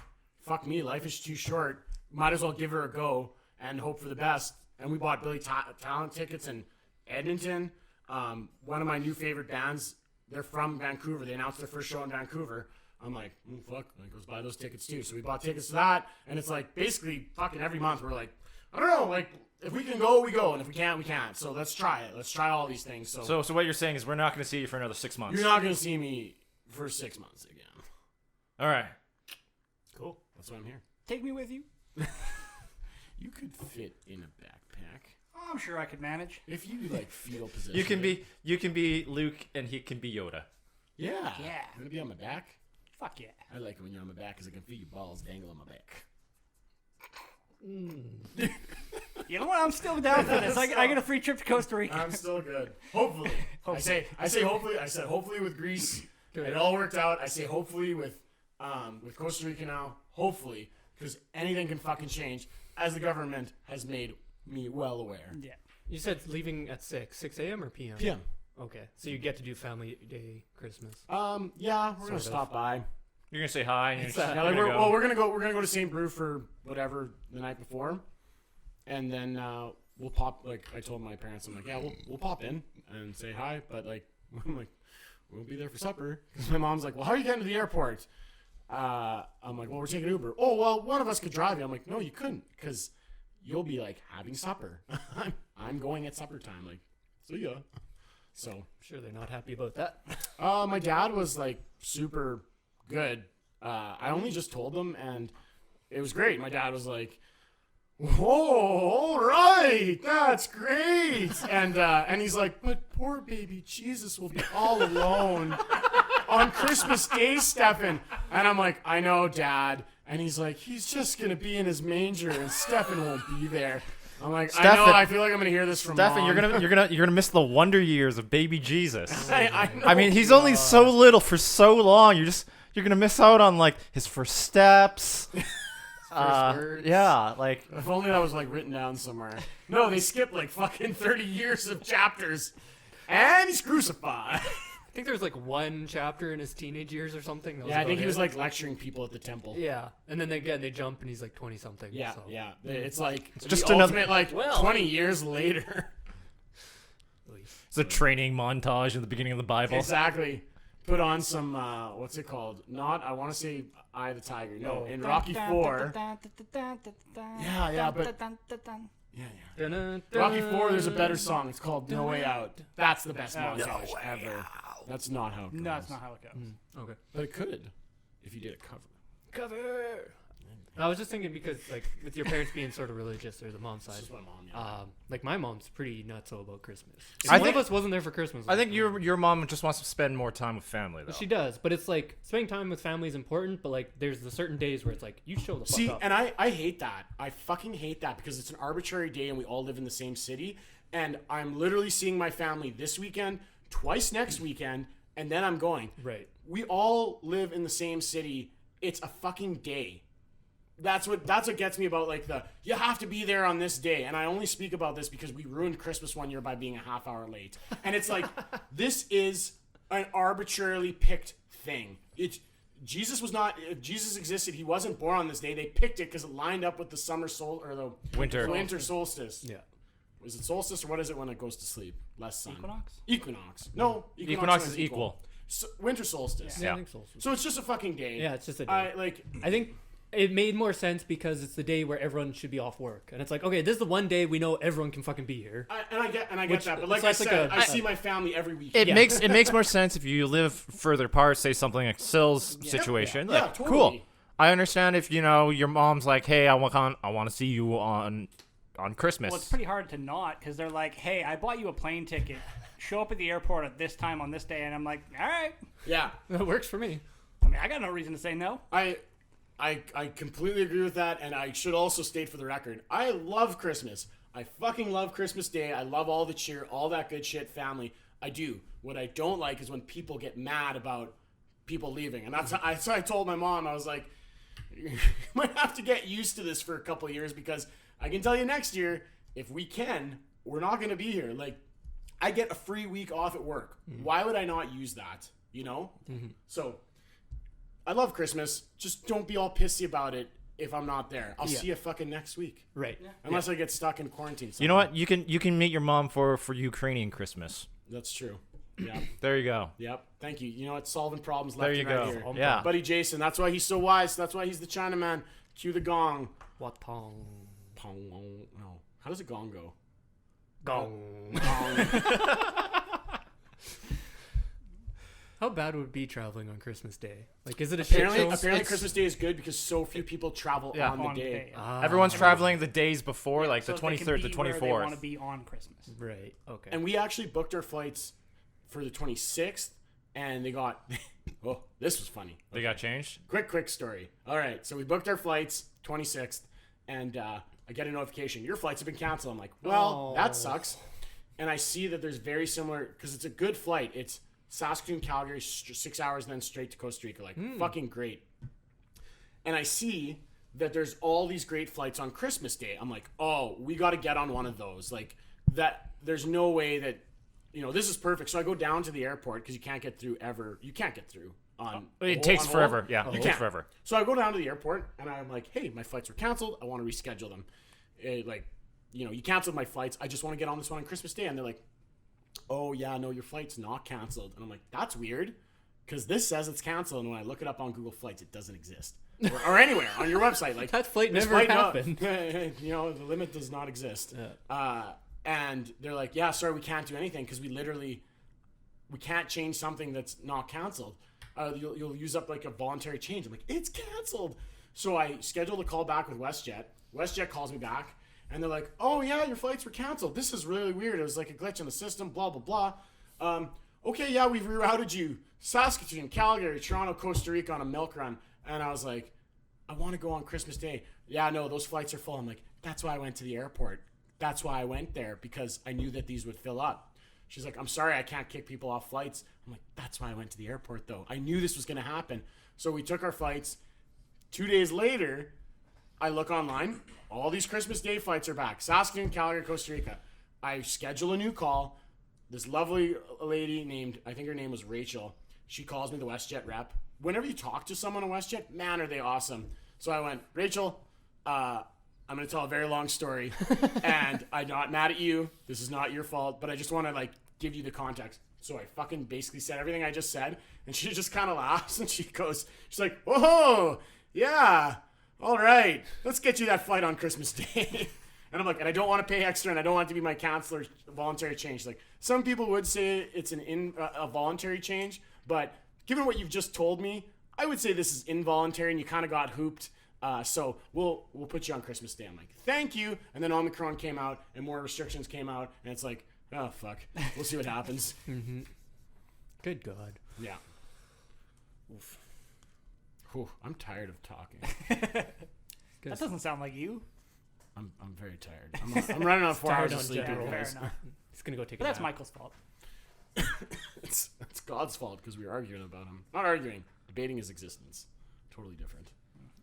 fuck me. Life is too short. Might as well give her a go and hope for the best. And we bought Billy Talent tickets in Edmonton. One of my new favorite bands, they're from Vancouver. They announced their first show in Vancouver. I'm like, fuck, like, let's buy those tickets too. So we bought tickets to that, and it's like basically fucking every month we're like, I don't know, like if we can go, we go, and if we can't, we can't. So let's try it. Let's try all these things. So So what you're saying is we're not going to see you for another 6 months. you're not gonna see me for 6 months again. All right. Cool. That's why I'm here. Take me with you. You could fit in a backpack Oh, I'm sure I could manage. if you like fetal position. You can be Luke and he can be Yoda. Yeah. Yeah. You gonna be on my back? Fuck yeah. I like it when you're on my back because I can feel your balls dangle on my back. You know what? I'm still down for this. I get a free trip to Costa Rica. I'm still good. Hopefully. I say hopefully. I said hopefully with Greece. It all worked out. I say hopefully with Costa Rica now. Hopefully, because anything can fucking change, as the government has made me well aware. Yeah. You said leaving at 6 a.m. or p.m.? PM. Okay, so you get to do family day, Christmas. Yeah, we're gonna Sort of. stop by. You're gonna say hi. And you're just Yeah, like we're gonna go to St. Brew for whatever the night before, and then we'll pop. Like I told my parents, I'm like, yeah, we'll pop in and say hi, but like I'm like, we'll be there for supper because my mom's like, well, how are you getting to the airport? I'm like, well, we're taking Uber. Oh, well, one of us could drive you. I'm like, no, you couldn't because you'll be like having supper. I'm going at supper time. Like, so yeah. So I'm sure they're not happy about that. my dad was like super good. I only just told them, and it was great. My dad was like, "Whoa, all right, that's great," and he's like, "But poor baby Jesus will be all alone on Christmas Day, Stefan." And I'm like, "I know, Dad." And he's like, "He's just gonna be in his manger, and Stefan won't be there." I'm like, I know. Stefan- I feel like I'm gonna hear this from Stefan, Mom. you're gonna miss the wonder years of baby Jesus. I know. I mean, he's only so little for so long. You're gonna miss out on like his first steps. words. Yeah, like If only that was like written down somewhere. No, they skipped like fucking 30 years of chapters. And he's crucified. I think there was like one chapter in his teenage years or something. That was Yeah, I about think he it. was like lecturing people at the temple. Yeah, and then again they jump and he's like 20 something. Yeah, so. yeah. It's like just the another- ultimate, like Well. 20 years later. it's a training montage in the beginning of the Bible. Exactly. Put on some what's it called? Not I want to say Eye of the Tiger. No, in Rocky 4. Yeah, but yeah. Rocky 4, there's a better song. It's called No Way Out. That's the best montage ever. That's not how it goes. No, that's not how it goes. Okay. But it could if you did a cover. Cover. I was just thinking because like with your parents being sort of religious or the mom's side, This is my mom. Yeah. like my mom's pretty nutso about Christmas. If I one think- of us wasn't there for Christmas. I think like, your mom just wants to spend more time with family though. She does, but it's like spending time with family is important. But like, there's the certain days where it's like you show the fuck See, up. and I hate that. I fucking hate that because it's an arbitrary day and we all live in the same city. And I'm literally seeing my family this weekend, twice next weekend, and then I'm going. Right. We all live in the same city. It's a fucking day. That's what gets me about like you have to be there on this day. And I only speak about this because we ruined Christmas one year by being a half hour late. And it's like this is an arbitrarily picked thing. It's Jesus was not. If Jesus existed, he wasn't born on this day. They picked it because it lined up with the summer or the winter solstice. Yeah. Is it solstice or what is it when it goes to sleep? Less sun. Equinox? Equinox. No. Equinox is equal. So, winter solstice. Yeah. Yeah. I think so. So it's just a fucking day. Yeah, it's just a day. I I think it made more sense because it's the day where everyone should be off work, and it's like, okay, this is the one day we know everyone can fucking be here. I get Which- that, but like so I that's like said, a- I see my family every week. It Yeah. makes more sense if you live further apart. Say something like Sill's situation. Yeah, Like, totally. cool. I understand if your mom's like, hey, I want to see you on Christmas. Well, it's pretty hard to not because they're like, hey, I bought you a plane ticket. Show up at the airport at this time on this day. And I'm like, all right. Yeah, That works for me. I mean, I got no reason to say no. I completely agree with that, and I should also state for the record, I love Christmas. I fucking love Christmas Day. I love all the cheer, all that good shit, family. I do. What I don't like is when people get mad about people leaving. And so I told my mom, I was like, you might have to get used to this for a couple of years, because I can tell you next year, if we can, we're not going to be here. Like, I get a free week off at work. Why would I not use that? You know? So I love Christmas. Just don't be all pissy about it if I'm not there. I'll see you fucking next week. Right. Unless I get stuck in quarantine. You know what? You can meet your mom for Ukrainian Christmas. That's true. Yeah. There you go. Yep. Thank you. You know what? Solving problems left There you and right go. here. Yeah. Buddy Jayson. That's why he's so wise. That's why he's the Chinaman. Cue the gong. What pong? Pong. No. How does a gong go? Gong. Gong. How bad would it be traveling on Christmas Day? Like, is it a shit show? Apparently Christmas Day is good because so few people travel Yeah. on the day. Everyone's traveling the days before, like So the they can 23rd, be the where they want to 24th. be on Christmas. Right. Okay. And we actually booked our flights for the 26th, and they got... oh, this was funny. They got changed? Quick story. All right, so we booked our flights 26th, and I get a notification. Your flights have been canceled. I'm like, well, that sucks. And I see that there's very similar, because it's a good flight. It's Saskatoon, Calgary, 6 hours, and then straight to Costa Rica. Like, fucking great. And I see that there's all these great flights on Christmas Day. I'm like, oh, we got to get on one of those. Like, that, there's no way that, you know, this is perfect. So I go down to the airport, because you can't get through ever. You can't get through on... It takes on forever. hold. Yeah, it takes forever. So I go down to the airport, and I'm like, hey, my flights were canceled. I want to reschedule them. You canceled my flights. I just want to get on this one on Christmas Day. And they're like, oh, yeah, no, your flight's not canceled. And I'm like, that's weird, because this says it's canceled. And when I look it up on Google Flights, it doesn't exist. Or anywhere on your website. Like, that flight this never flight, happened. you know, the limit does not exist. Yeah. And they're like, yeah, sorry, we can't do anything, because we can't change something that's not canceled. You'll use up like a voluntary change. I'm like, it's canceled. So I scheduled a call back with WestJet. WestJet calls me back, and they're like, oh yeah, your flights were canceled. This is really weird. It was like a glitch in the system, blah, blah, blah. Okay, yeah, we've rerouted you. Saskatoon, Calgary, Toronto, Costa Rica on a milk run. And I was like, I want to go on Christmas Day. Yeah, no, those flights are full. I'm like, that's why I went to the airport. That's why I went there, because I knew that these would fill up. She's like, I'm sorry, I can't kick people off flights. I'm like, that's why I went to the airport, though. I knew this was going to happen. So we took our flights. 2 days later, I look online. All these Christmas Day flights are back. Saskatoon, Calgary, Costa Rica. I schedule a new call. This lovely lady named, I think her name was Rheal. She calls me, the WestJet rep. Whenever you talk to someone on WestJet, man, are they awesome. So I went, Rheal, I'm going to tell a very long story, and I'm not mad at you. This is not your fault, but I just want to, like, give you the context. So I fucking basically said everything I just said, and she just kind of laughs, and she's like, whoa, yeah, all right, let's get you that flight on Christmas Day. And I'm like, and I don't want to pay extra, and I don't want it to be my counselor's voluntary change. Like, some people would say it's a voluntary change, but given what you've just told me, I would say this is involuntary, and you kind of got hooped. So we'll put you on Christmas Day. I'm like, thank you. And then Omicron came out, and more restrictions came out, and it's like, oh fuck, we'll see what happens. Good God. Yeah. Oof. Whew, I'm tired of talking. That doesn't sound like you. I'm very tired. I'm running on 4 hours of sleep. general. Here, Fair guys. enough. He's gonna go take But a that's nap. Michael's fault. It's God's fault, because we were arguing about him. Not arguing, debating his existence. Totally different.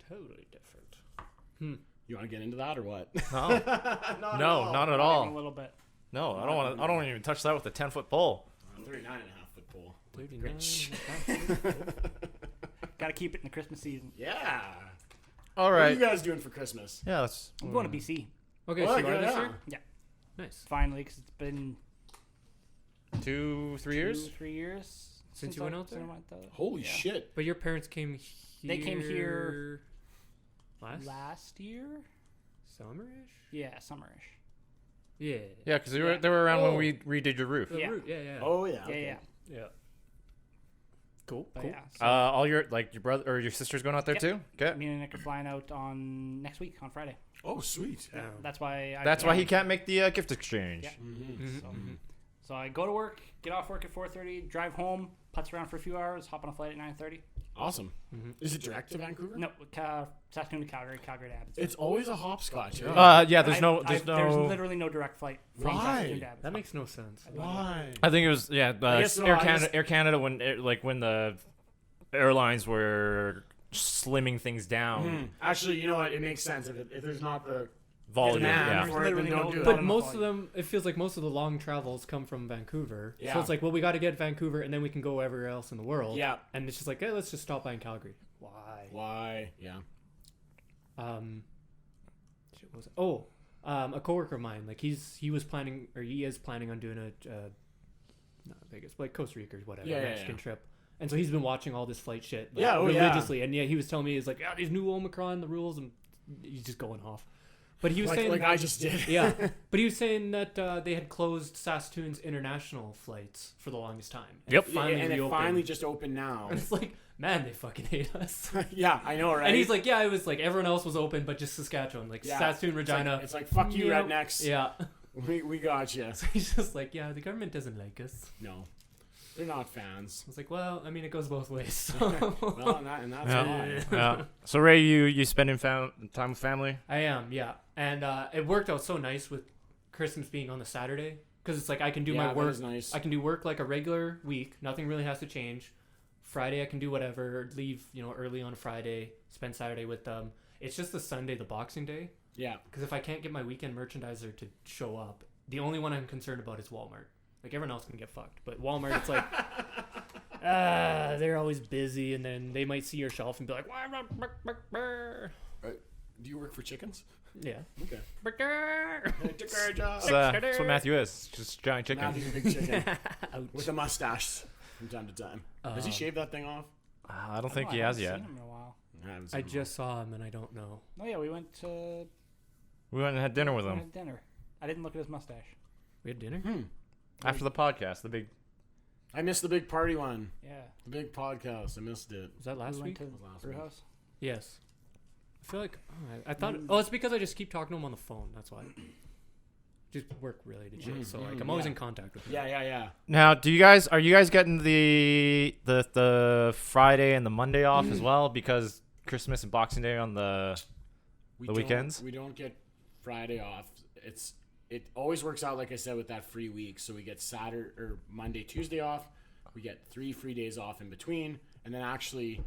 Totally different. You want to get into that or what? No, Not no, not at A all. little bit. No, I don't want to. I don't want to even touch that with a 10-foot pole. 39.5-foot pole. 39. Got to keep it in the Christmas season. Yeah. All What are right. you guys doing for Christmas? Yeah, that's. I'm going to BC. Okay, Well, so you are good, this yeah. year? Yeah, Nice. finally, because it's been 2-3 years. 3 years Since you went out there? Holy Yeah. shit. But your parents came here. They came here last year. summerish. Yeah, summerish. Yeah. Yeah, because they were around when Oh. we redid your roof. The Yeah. route, yeah. Oh, yeah. Yeah, okay. yeah. Yeah. Cool. But Cool. yeah. So All your brother or your sister's going out there Yep. too. Okay. me and Nick are flying out on next week on Friday. Oh, sweet. Yeah. That's why. That's why he can't make the gift exchange. Yeah. Mhm, So, mhm. so I go to work, get off work at 4:30, drive home, putz around for a few hours, hop on a flight at 9:30. Awesome. Is it direct to Vancouver? No, Saskatoon to Calgary, Calgary to Abbotsford. It's always a hopscotch. Yeah, there's no. There's literally no direct flight from Why? Saskatoon to Abbotsford. That makes no sense. Why? I think it was guess Air no, Canada. Air Canada when when the airlines were slimming things down. Actually, you know what? It makes sense if there's not the Volume. demand Yeah. for it, then Literally don't no- do it. But on most the of them, it feels like most of the long travels come from Vancouver. Yeah. So it's like, well, we got to get Vancouver, and then we can go everywhere else in the world. Yeah. And it's just like, hey, let's just stop by in Calgary. Why? Why? Yeah. Shit, what was it? Oh, a coworker of mine, like he is planning on doing a not Vegas, but like Costa Rica or whatever, Mexican trip. And so he's been watching all this flight shit religiously. And he was telling me, he's like, yeah, these new Omicron, the rules, and he's just going off. But he was saying, like I just did. yeah. But he was saying that they had closed Saskatoon's international flights for the longest time. And Yep. it finally and it reopened. finally just opened now. And it's like, man, they fucking hate us. Yeah, I know, right? And he's like, yeah, it was like everyone else was open, but just Saskatchewan, like Yeah. Saskatoon, Regina. It's like fuck you, Yep. rednecks. Yeah. We got you. So he's just like, yeah, the government doesn't like us. No, they're not fans. I was like, well, I mean, it goes both ways. So. Well, and that's Yeah. why. Yeah. So Ray, you spending time with family? I am, yeah. And it worked out so nice with Christmas being on the Saturday, because it's like I can do my that work. is nice. I can do work like a regular week. Nothing really has to change. Friday I can do whatever. Leave early on a Friday. Spend Saturday with them. It's just the Sunday, the Boxing Day. Yeah. Because if I can't get my weekend merchandiser to show up, the only one I'm concerned about is Walmart. Like everyone else can get fucked, but Walmart, it's like, they're always busy, and then they might see your shelf and be like, why? Do you work for chickens? Yeah. Okay. That's what Matthew is. Just giant chicken. Matthew's a big chicken with a mustache from time to time. Does he shave that thing off? I don't think he has yet. Seen him in a while. haven't I seen just saw him, and I don't know. Oh yeah, we went to We went and had dinner with him dinner. I didn't look at his mustache. We had dinner? after the podcast. The big. I missed the big party one. Yeah. The big podcast. I missed it. Was that last we week? went to Last brew week. house. Yes. I feel like I thought. Oh, it's because I just keep talking to him on the phone. That's why. Just work related shit. So like I'm always yeah. in contact with him. Yeah. Now, are you guys getting the Friday and the Monday off as well, because Christmas and Boxing Day on the weekends? We don't get Friday off. It always works out, like I said, with that free week. So we get Saturday or Monday, Tuesday off. We get 3 free days off in between, and then actually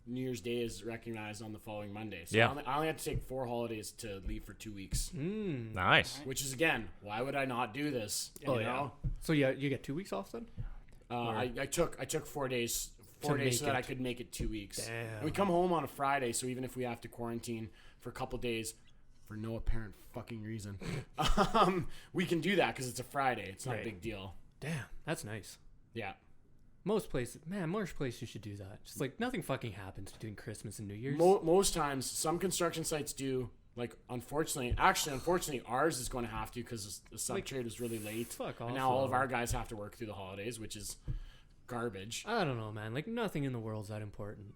New Year's Day is recognized on the following Monday. So Yeah. I only have to take 4 holidays to leave for 2 weeks, Nice. which is, again, why would I not do this? You Oh, yeah. know? So yeah, you get 2 weeks off then? I took 4 days. 4 To days so make that I it. could make it 2 weeks. Damn. And we come home on a Friday, so even if we have to quarantine for a couple days for no apparent fucking reason, we can do that because it's a Friday. It's not Right. a big deal. Damn, that's nice. Yeah. Most places should do that. Just like nothing fucking happens between Christmas and New Year's. Most times, some construction sites do. Like, unfortunately, ours is going to have to because the sub trade was really late. Fuck off. And now all of though. our guys have to work through the holidays, which is garbage. I don't know, man. Like nothing in the world's that important.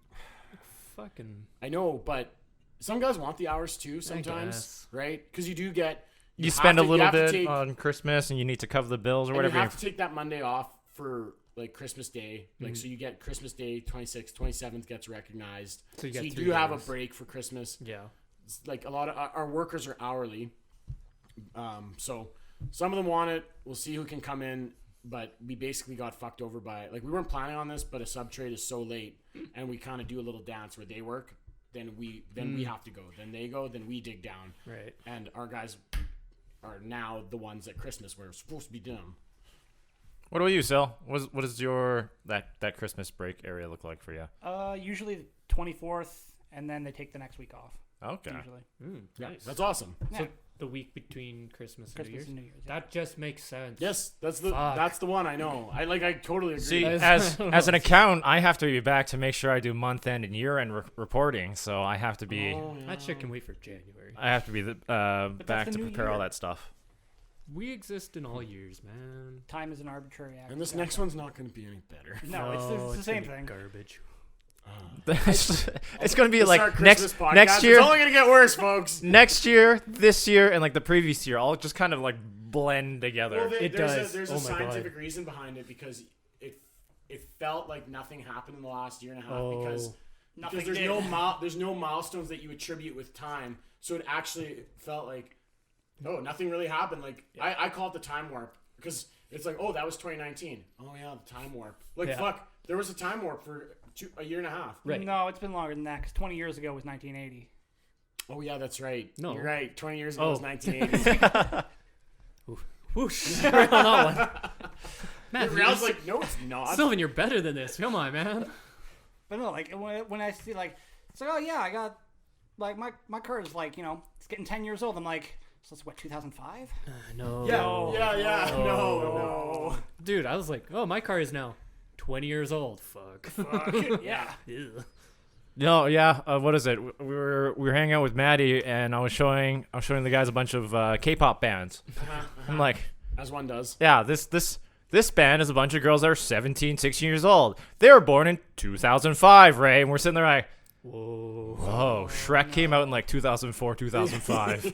Like, fucking. I know, but some guys want the hours too sometimes, guess. right? Because you do get... You spend a little have to bit take- on Christmas, and you need to cover the bills or And whatever. you have to take that Monday off for like Christmas Day. Like, so you get Christmas Day, 26th, 27th gets recognized. So you get 3 do have a days. break for Christmas. Yeah. It's like a lot of our workers are hourly. So some of them want it. We'll see who can come in. But we basically got fucked over by, like, we weren't planning on this, but a sub trade is so late, and we kind of do a little dance where they work, then we have to go. Then they go, then we dig down. Right. And our guys are now the ones at Christmas where it's supposed to be done. What about you, Sil? What does your that Christmas break area look like for you? Usually the 24th, and then they take the next week off. Okay. Usually. Nice. That's awesome. So the week between Christmas and New Christmas Year's. and New Year's. Yeah. That just makes sense. Yes, that's Fuck. the one I know. I totally agree. See, That's- as an accountant, I have to be back to make sure I do month end and year end reporting. So I have to be That shit can wait for January. I have to be back the to new prepare all year. that stuff. We exist in all years, man. Time is an arbitrary act. And this next one's not going to be any better. No, it's the same gonna be thing. Garbage. It's going to be We'll start like Christmas podcast. next year, It's only going to get worse, folks. next year, this year, and like the previous year, all just kind of like blend together. It there's does. There's Oh a my God. scientific reason behind it because it felt like nothing happened in the last year and a half because Nothing there's did. there's no milestones that you attribute with time. So it actually felt like, nothing really happened. Like I call it the time warp because it's like, that was 2019. Oh yeah, the time warp. Like fuck, there was a time warp for a year and a half. Right. No, it's been longer than that because 20 years ago was 1980. Oh yeah, that's right. No. You're right. 20 years ago was 1980. Whoosh. Right on that one. Man, Rheal's like, no, it's not. Sylvan, you're better than this. Come on, man. But no, like when I see like, it's like, oh yeah, I got like my car is like, it's getting 10 years old. I'm like, so it's what, 2005? No. Yeah. No. Dude, I was like, oh, my car is now 20 years old. Fuck. Yeah. Ew. No, yeah. What is it? We were hanging out with Maddie, and I was showing the guys a bunch of K-pop bands. I'm like, As one does. yeah, this band is a bunch of girls that are 17, 16 years old. They were born in 2005, Ray, and we're sitting there like, whoa, Shrek came out in like 2004, 2005.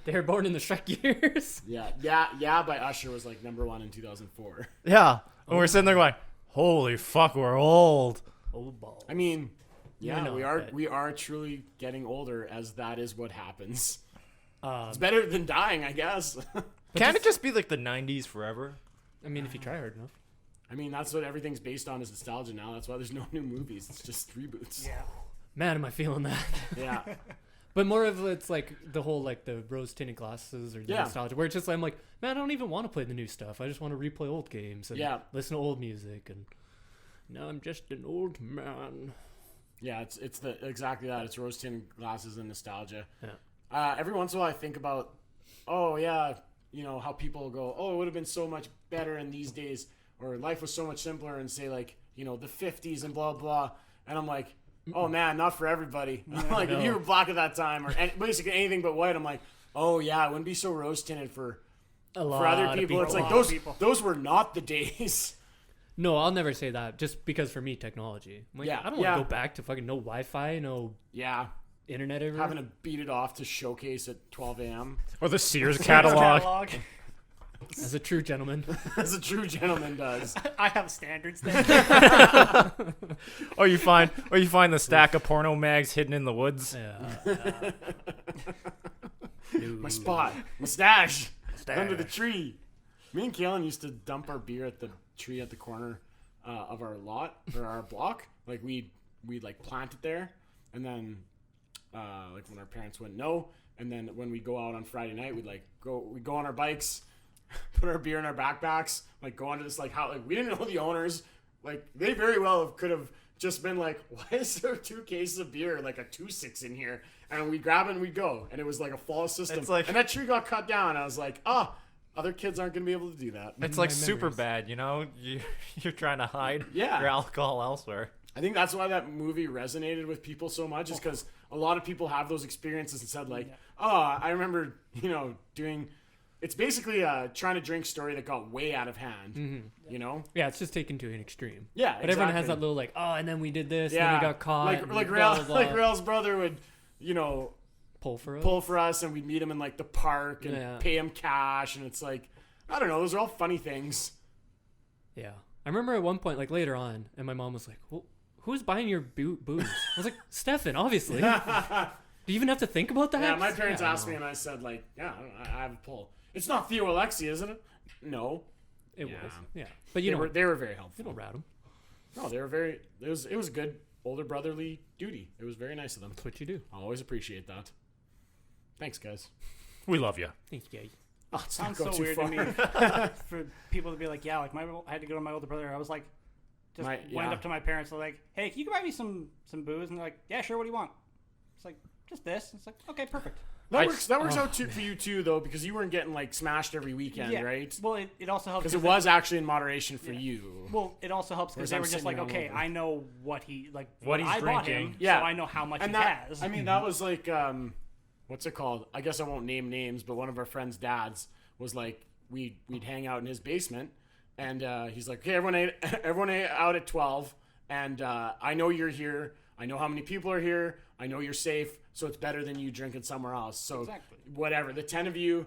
They were born in the Shrek years. Yeah by Usher was like #1 in 2004. Yeah, and we're sitting there going, holy fuck, we're old. Old ball. I mean, I know, we are truly getting older as that is what happens. Um, It's better than dying, I guess. Can't it just be like the 90s forever? I mean, if you try hard enough. I mean, that's what everything's based on is nostalgia now. That's why there's no new movies. It's just reboots. Yeah. Man, am I feeling that. Yeah. But more of it's like the whole like the rose tinted glasses or the Yeah. nostalgia, where it's just I'm like, man, I don't even want to play the new stuff. I just want to replay old games and listen to old music. And now I'm just an old man. Yeah, it's exactly that. It's rose tinted glasses and nostalgia. Yeah. Every once in a while, I think about, how people go, it would have been so much better in these days, or life was so much simpler, and say like, the 50s and blah blah. And I'm like, oh man, not for everybody. Like if you were black at that time, or basically anything but white, I'm like, oh yeah, it wouldn't be so rose tinted for other people. It's like those were not the days. No, I'll never say that. Just because for me, technology. I'm like, I don't want to go back to fucking no Wi-Fi, no internet everywhere. Having to beat it off to showcase at 12 a.m. Or the Sears catalog. As a true gentleman. As a true gentleman does. I have standards there. Or you find the stack of porno mags hidden in the woods. Yeah. My spot. My stash. Under the tree. Me and Kalen used to dump our beer at the tree at the corner of our lot or our block. Like we'd like plant it there, and then like when our parents went no, and then when we go out on Friday night, we'd go on our bikes, put our beer in our backpacks, like go onto this like how like we didn't know the owners. Like they very well could have just been like, why is there 2 cases of beer, like a 2-6 in here? And we'd grab it and we'd go, and it was like a flawless system. It's like, and that tree got cut down. And I was like, other kids aren't going to be able to do that. It's like super bad, You're trying to hide your alcohol elsewhere. I think that's why that movie resonated with people so much, is because a lot of people have those experiences and said like, I remember, doing. It's basically a trying to drink story that got way out of hand. Yeah, it's just taken to an extreme. Yeah, but everyone has that little like, and then we did this, and then we got caught. Like Rheal's brother would, pull for us, and we'd meet him in like the park and pay him cash, and it's like, I don't know, those are all funny things. Yeah, I remember at one point, like later on, and my mom was like, well, who's buying your booze? I was like, Stefan, obviously. Do you even have to think about that? Yeah, my parents asked me, and I said like, I have a pull. It's not Theo Alexi, isn't it? No. It was. Yeah. But they were very helpful. You don't rat them. No, they were very. It was a good older brotherly duty. It was very nice of them. That's what you do. I always appreciate that. Thanks, guys. We love you. Thank you. Oh, It sounds so weird to me for people to be like, like I had to go to my older brother. I was like, went up to my parents. They're like, hey, can you buy me some booze? And they're like, yeah, sure. What do you want? It's like, just this. It's like, okay, perfect. That works out for you too, though, because you weren't getting like smashed every weekend, right? Well, it also helps because it was actually in moderation for you. Well, it also helps because they were just like, okay, I know what he's drinking. Bought him, so I know how much he has. I mean, that was like, what's it called? I guess I won't name names, but one of our friends' dads was like, we'd hang out in his basement, and he's like, okay, everyone ate out at 12, and I know you're here. I know how many people are here. I know you're safe, so it's better than you drinking somewhere else. So whatever, the 10 of you